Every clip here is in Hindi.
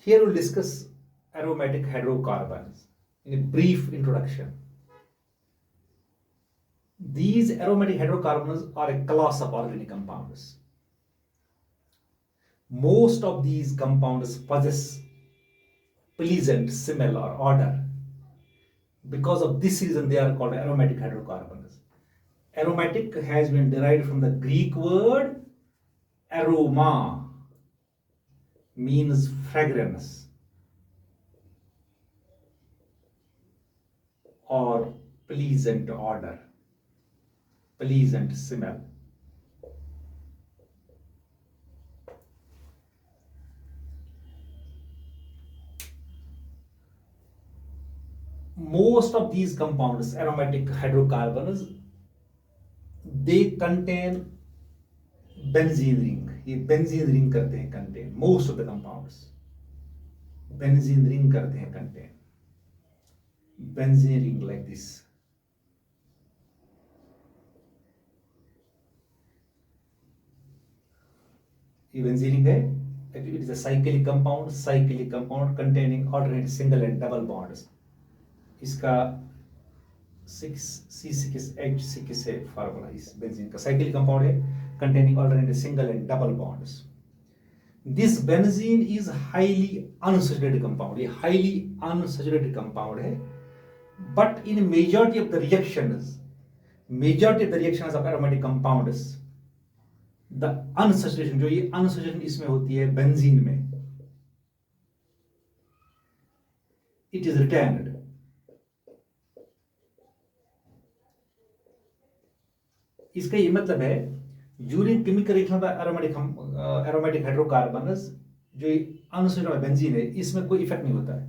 Here we'll discuss aromatic hydrocarbons in a brief introduction. These aromatic hydrocarbons are a class of organic compounds. Most of these compounds possess pleasant smell or odor. Because of this reason, they are called aromatic hydrocarbons. Aromatic has been derived from the Greek word aroma, means fragrance or pleasant odor, pleasant smell. Most of these compounds, aromatic hydrocarbons, they contain benzene ring. ये benzene ring करते हैं contain. Most of the compounds benzene ring करते हैं contain. Benzene ring like this. ये benzene ring है. It is a cyclic compound containing alternate single and double bonds. इसका 6C6H6 है फार्मूला इस बेंजीन का. साइक्लिक कंपाउंड है containing alternate single and double bonds. This benzene is highly unsaturated compound. ये highly unsaturated compound है, but in majority of the reactions of aromatic compounds, the unsaturation, जो ये unsaturation इसमें होती है बेंजीन में, it is retained. इसका ये मतलब है during chemical reaction of aromatic hydrocarbons, जो अनसैचुरेटेड बेंजीन है, इसमें कोई इफेक्ट नहीं होता है.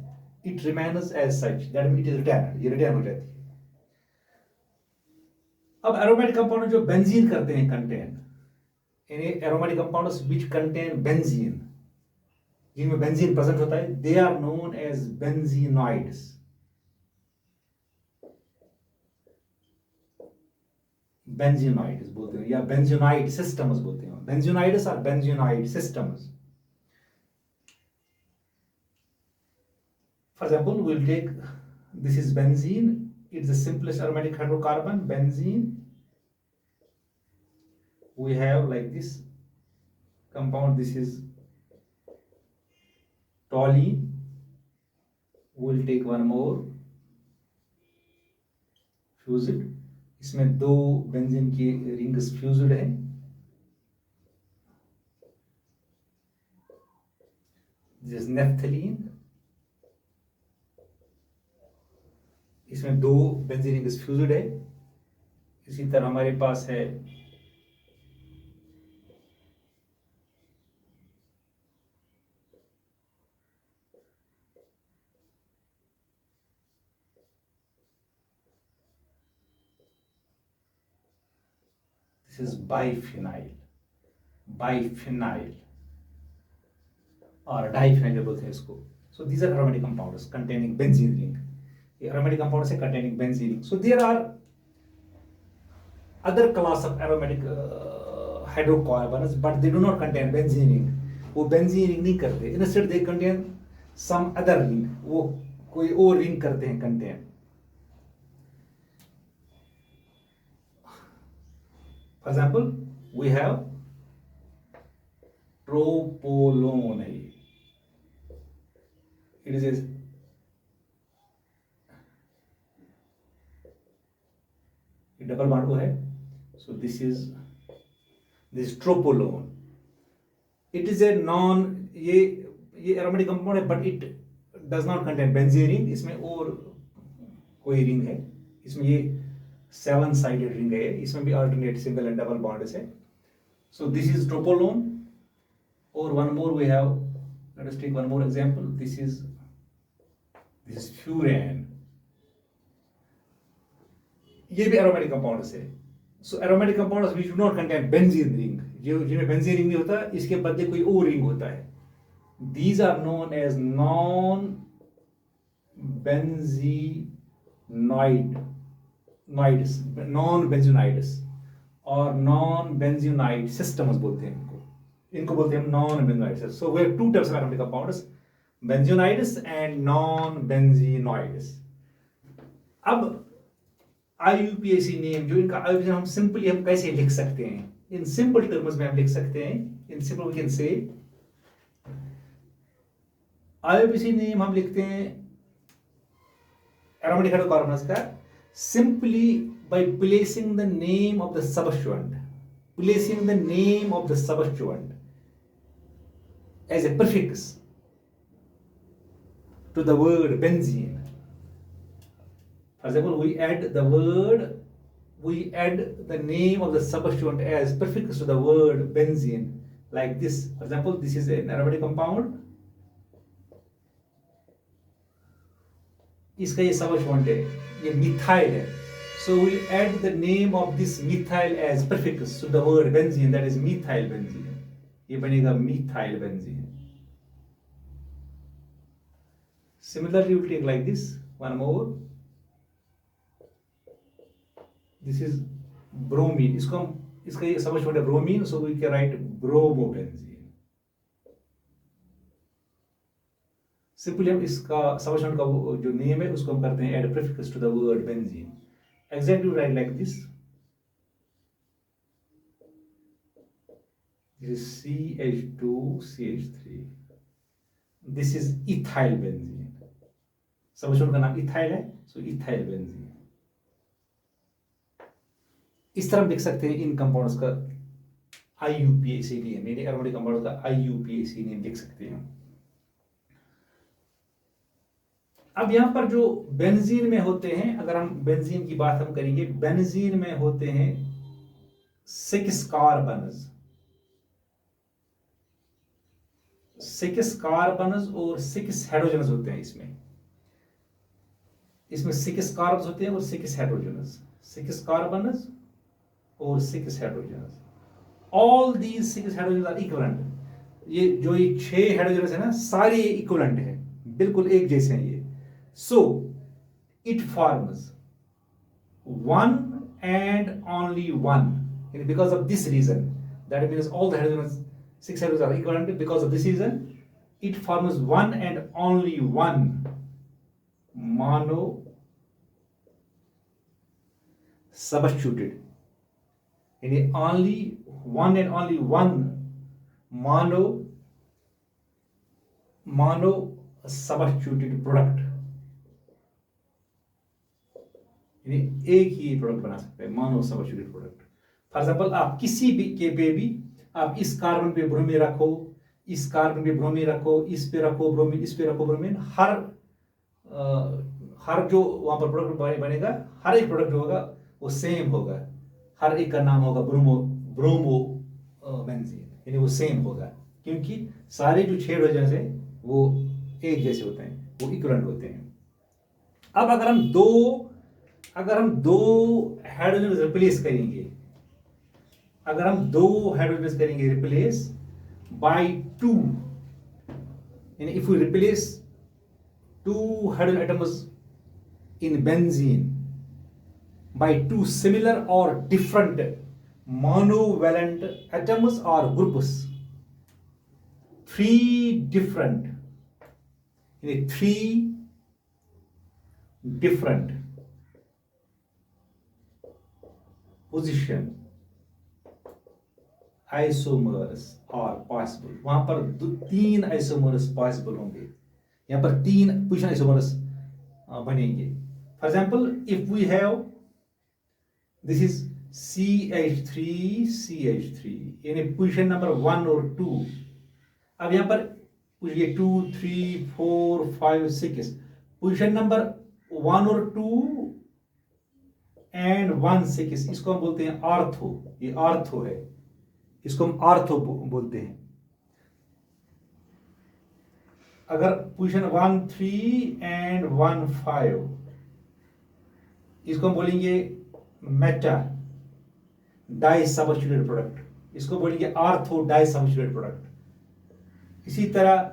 It remains as such, that means it is retain, ये रिटेन हो जाती है. अब एरोमेटिक कंपाउंड जो बेंजीन करते हैं कंटेन, यानी aromatic compounds which contain benzene, जिनमें बेंजीन प्रेजेंट होता है, दे आर नोन एज बेंजीनॉइड्स. बेंजीनॉइड्स बोलते हैं या बेंजीनॉइड सिस्टम्स बोलते हैं. बेंजीनॉइड्स और benzenoid systems. For example, we'll take, this is benzene. It's the simplest aromatic hydrocarbon, benzene. We have like this compound. This is toluene. We'll take one more, fuse it. इसमें दो बेंजीन की रिंग्स फ्यूज्ड है. दिस नेफ्थलीन, इसमें दो बेंजीन रिंग्स फ्यूज्ड है. इसी तरह हमारे पास है this is biphenyl और डाइफेनाइल बोलते हैं इसको. So these are aromatic compounds containing benzene ring. ये aromatic compounds है containing benzene ring. So there are other class of aromatic hydrocarbons, but they do not contain benzene ring. वो benzene ring नहीं करते. Instead they contain some other ring. वो कोई और ring करते हैं contain. For example, we have tropolone. It is a double bond को है. So this is tropolone. It is a non, ये aromatic compound है, but it does not contain benzene ring. इसमें और कोई ring है. इसमें ये 7-sided ring है. इसमें भी alternate single and double bonds है. So this is tropolone. Or one more we have, let us take one more example. This is furan. ये भी aromatic compounds है. So aromatic compounds which do not contain benzene ring, जिनमें benzene ring नहीं होता, इसके बदले कोई और ring होता है. These are known as non-benzenoids और non-benzonoid systems बोलते हैं इनको बोलते हैं non-benzenoid. So we have two types of aromatic compounds. Benzenoids and non benzenoids. अब IUPAC नेम जो इनका हम सिंपली हम कैसे लिख सकते हैं, इन सिंपल टर्म्स में हम लिख सकते हैं, in simple we can say IUPAC name हम लिखते हैं एरोमेटिक हाइड्रोकार्बन्स का simply by placing the name of the substituent, placing the name of the substituent as a prefix to the word benzene. For example, we add the name of the substituent as prefix to the word benzene, like this. For example, this is an aromatic compound. इसका ये substituent है, ये methyl है. So we add the name of this methyl as prefix to the word benzene, that is methyl benzene. ये बनेगा methyl benzene. Similarly, we will take like this, one more. This is bromine. इसको हम इसका ये सबस्टिट्यूएंट है bromine, so we can write bromobenzene. Simply हम इसका सबस्टिट्यूएंट का जो नेम है उसको हम करते हैं add prefix to the word benzene. Exactly we write like this. This is CH2CH3. This is ethyl benzene. सबस्टिट्यूएंट का नाम इथाइल है, सो इथाइल बेंजीन। इस तरह हम लिख सकते हैं इन कंपाउंड्स का IUPAC नेम, यानी एरोमेटिक कंपाउंड्स का IUPAC नेम लिख सकते हैं। अब यहां पर जो बेंजीन में होते हैं, अगर हम बेंजीन की बात हम करेंगे, बेंजीन में होते हैं 6 कार्बन्स, 6 कार्बन्स और 6 हाइड्रोजन्स होते हैं। इसमें 6 कार्बन्स होते हैं और 6 हाइड्रोजन्स, 6 कार्बन्स और 6 hydrogens. All these 6 hydrogens are equivalent. ये जो ये 6 हाइड्रोजन्स है ना, सारे इक्विवेलेंट हैं, बिल्कुल एक जैसे हैं ये। So it forms one and only one, because of this reason, that means all the hydrogens 6 hydrogens are equivalent, because of this reason it forms one and only one mono substituted, यानी only one and only one mono substituted product, यानी एक ही प्रोडक्ट बना सकते हैं, mono substituted product. For example, आप किसी भी के पे भी आप इस कार्बन पे ब्रोमीन रखो, इस कार्बन पे ब्रोमीन रखो, इस पे रखो ब्रोमीन, इस पे रखो ब्रोमीन, हर जो वहां पर प्रोडक्ट बनेगा, हर एक प्रोडक्ट होगा वो सेम होगा, हर एक का नाम होगा ब्रोमो बेंजीन, यानी वो सेम होगा, क्योंकि सारे जो 6 हाइड्रोजन है वो एक जैसे होते हैं, वो इक्विवेलेंट होते हैं। अब अगर हम दो हाइड्रोजन रिप्लेस करेंगे, अगर हम 2 हाइड्रोजन करेंगे रिप्लेस बाय 2, यानी if we replace 2 hydrogen atoms in benzene by 2 similar or different monovalent atoms or groups, 3 different position isomers are possible। वहां पर 3 isomers possible होंगे, यहाँ पर 3 पोजिशन आइसोमर्स बनेंगे। For example, if we have this is CH3 यानी पोजिशन नंबर 1 और 2। अब यहाँ पर 2 3 4 5 6 पोजिशन नंबर 1 और 2 एंड 1 6, इसको हम बोलते हैं आर्थो, ये आर्थो है, इसको हम आर्थो बोलते हैं। अगर पोजीशन 1 3 एंड 1 5, इसको हम बोलेंगे मेटा डाई सबस्टिट्यूटेड प्रोडक्ट, इसको बोलेंगे आर्थो डाई सबस्टिट्यूटेड प्रोडक्ट। इसी तरह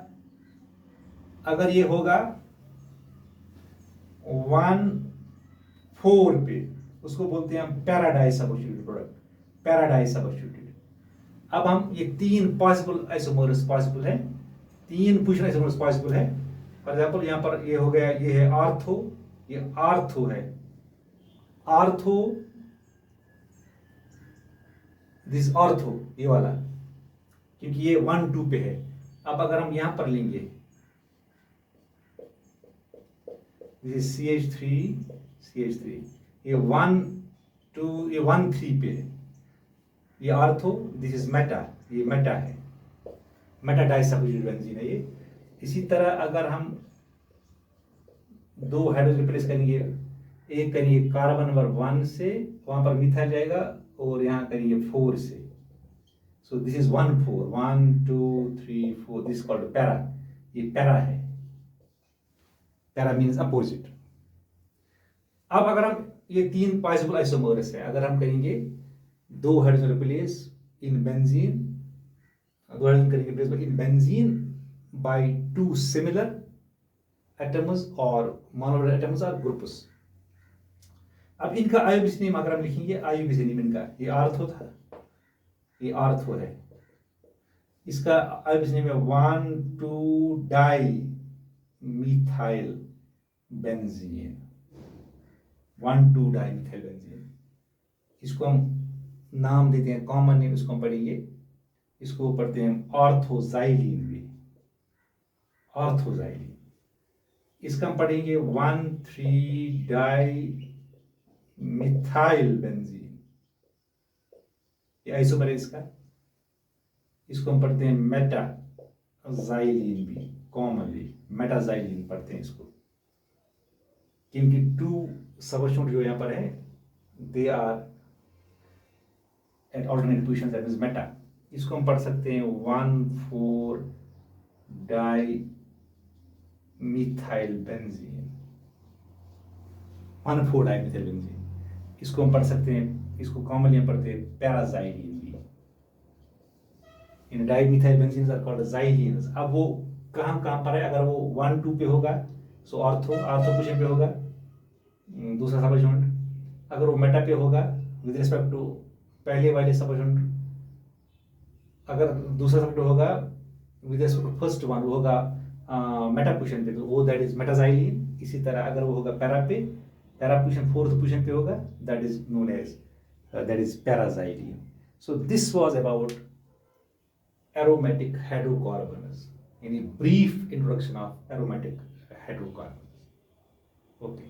अगर ये होगा 1 4 पे, उसको बोलते हैं हम पैराडाई सबस्टिट्यूटेड प्रोडक्ट, पैराडाई सबस्टिट्यूटेड। अब हम ये 3 पॉसिबल आइसोमर्स पॉसिबल है, 3 पोजिशन ऐसे पॉसिबल है। फॉर एग्जाम्पल यहाँ पर ये हो गया, ये है आर्थो, ये आर्थो है, आर्थो, दिस आर्थो, ये वाला, क्योंकि ये 1 2 पे है। अब अगर हम यहां पर लेंगे, दिस CH3, ये 1 2, ये 1 3 पे है, ये आर्थो, दिस इज मेटा, ये मेटा है, मेटा डाइसल्फाइड बेंजीन है ये। इसी तरह अगर हम 2 हाइड्रोजन रिप्लेस करेंगे, एक करेंगे कार्बन नंबर 1 से, वहां पर मिथाइल जाएगा, और यहाँ करेंगे 4 से, so this is 1 4, 1 2 3 4, this called para, ये पैरा है, पैरा मीन्स अपोजिट। अब अगर हम ये 3 पॉसिबल आइसोमर्स है, अगर हम करेंगे 2 hydrogen replace in benzene, 2 hydrogen करेंगे replace in benzene by 2 similar atoms और मोनोमर एटम्स और ग्रुप्स। अब इनका आयोबिस नेम अगर हम लिखेंगे, आयोबिस नेम इनका, ये आर्थो था, ये आर्थो है, इसका आयोबिस नेम है 1 2 die methyl benzene, 1 2 die methyl benzene. इसको हम नाम देते हैं, कॉमन नेम इसको हम पढ़ेंगे, इसको पढ़ते हैं ऑर्थोजाइलिन भी, ऑर्थोजाइलिन। इसका हम पढ़ेंगे 1 3 डाई मिथाइल बेंजीन, ये आइसोमर है इसका, इसको हम पढ़ते हैं मेटाजाइलिन भी, कॉमनली मेटाजाइलिन पढ़ते हैं इसको, क्योंकि 2 सबस्टिट्यूट जो यहाँ पर है, they are at alternate position, that means meta. इसको हम पढ़ सकते हैं 1 4 di methyl benzene, 1 4 di methyl benzene. इसको हम पढ़ सकते हैं, इसको कॉमनली हम पढ़ते हैं पैराजाइलिन भी, in dimethyl benzenes are called xylenes. अब वो कहाँ कहाँ पर है, अगर वो 1 2 पे होगा सो आर्थो, आर्थो पोजीशन पे होगा दूसरा सबस्टिट्यूट। अगर वो मेटा पे होगा विद रिस्पेक्ट टू पहले वाले सबस्टिट्यूट, अगर दूसरा सबस्टिट्यूट होगा with respect to first one, वो होगा मेटा पोजीशन पे, तो वो दैट इज मेटाजाइलिन। इसी तरह अगर वो होगा पैरा पे, पैरा पोजीशन 4th पोजीशन पे होगा, that is known as that is paraxylene. So this was about aromatic hydrocarbons, in a brief introduction of aromatic hydrocarbons. Okay.